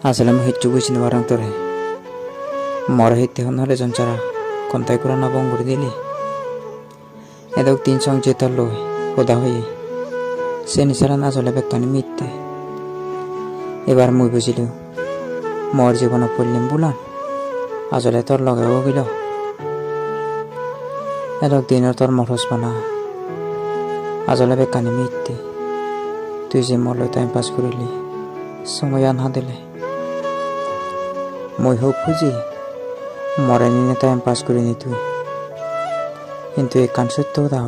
আসলে আমি হিচ্ছু বুঝিনি বারং তোরে মরে হিতে হলে জঞ্চারা কন্তাই করা না বং করে দিলি এদক তিন সং যেতার লই হোদা হয়ে সে নিসারা না চলে বেকানি মিথ্যে এবার মুই বুঝিল মর জীবন পড়লিম বুলান আসলে তোর লগেও গিল এদক দিনের তোর মরস বানা আসলে বেকানি মিথ্যে তুই যে মরলে টাইম পাস করিলি সময় আনহা দিলে মই হোক খুঁজি মরে নিনে টাইম পাস করিনি তুই কিন্তু এই কান সত্য দাহ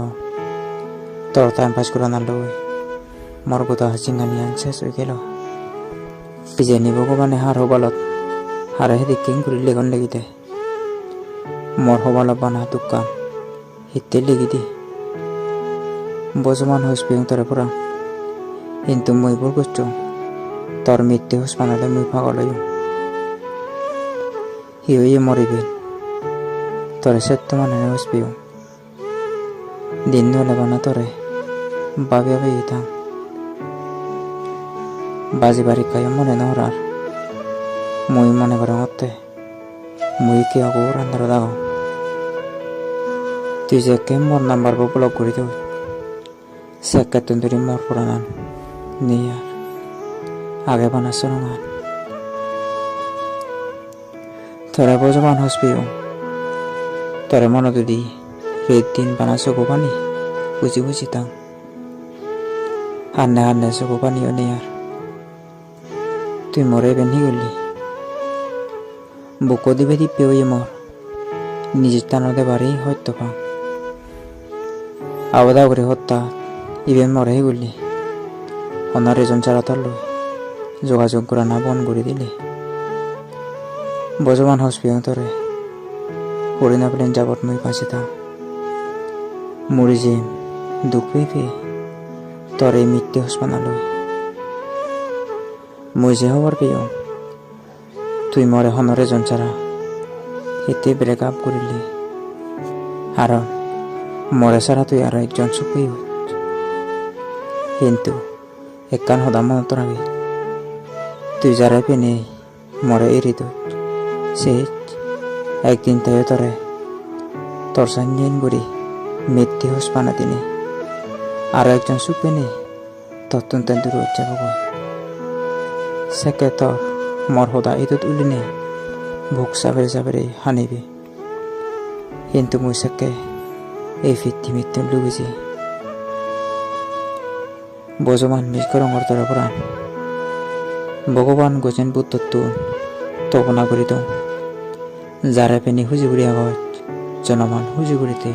তোর টাইম পাস করা না লই মর গোদা চিঙ্গানি আন শেষ হয়ে গেল পিজেনি ভগবানে হার হবালত হারে হেদি কিং করি লেগন লেগি দে মর হবালত বানা দোকান হিতে লেগি দি বজমান হইস পিং তোরে পরা কিন্তু মই বোৰ কষ্ট তোর মৃত্যু হস বানালে মই পাগল হইম হিয়ে মরিবে তোরে সত্য মানে হস পিও দিন হলে বানা তোরে ভাবি ভাবি থাম বাজি বাড়ি কায় মনে নহরার মই মনে করে মতে মই কি আগো রান্দার দাও তুই যে কে মোর নাম্বার ব্লক করে দেব সেকা তন্দুরি মোর পুরানান নিয়ার আগে বানাস না তোরা বজমান হসপিও তোরে মনে যদি রেড দিন বানাস গোপানি বুঝি বুঝি তাং হান্নে হান্নে গোপানিও নিয়ার তুই মরে বেনি গলি বুকো দিবে দিপে ওই মর নিজের টানতে বাড়ি হয়তো পা আবদা করে হত্যা ইভেন মরে গলি অনার এজন চারা তার যোগাযোগ করা না বন করে দিলে বজমান হসপিং তরে পড়ি না পেলেন যাবত মই পাশে থাম মরি যে দুঃখ পেয়ে তোর এই মৃত্যু হসপানালয় মই যে হবার পেয়ে তুই মরে হনরে জঞ্চারা হেতে ব্রেক আপ করিলি আর মরে সারা তুই আর একজন সুখী কিন্তু একখান সদা মনত রাখি তুই যারা পেনে মরে এরি তো সে একদিন তাই তরে তোর সান্যন করি মৃত্যু হোস পানা দিনে আর একজন সুখ পেনে তত্ত্ব দূর হচ্ছে ভগবান সেকে তোর মর সদা ইদত উলিনে ভোগ চাবেৰে চাবেৰে হানিবি কিন্তু মই সেকে এই ফিটি মৃত্যু লুবিছি বজমান মিস করঙর তরে পরাণ ভগবান গজেন বুদ্ধত্ব তপনা করি তো যারা পেনি হুজিগুড়ি আগত জনমান হুজিগুড়িতে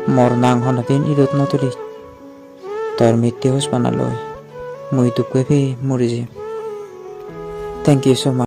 মর নাং হনাদিন ইদত নতুলি তোর মৃত্যু হোস বানালয় মই দুঃখ পেয়ে মরি যে থ্যাংক ইউ সো মাচ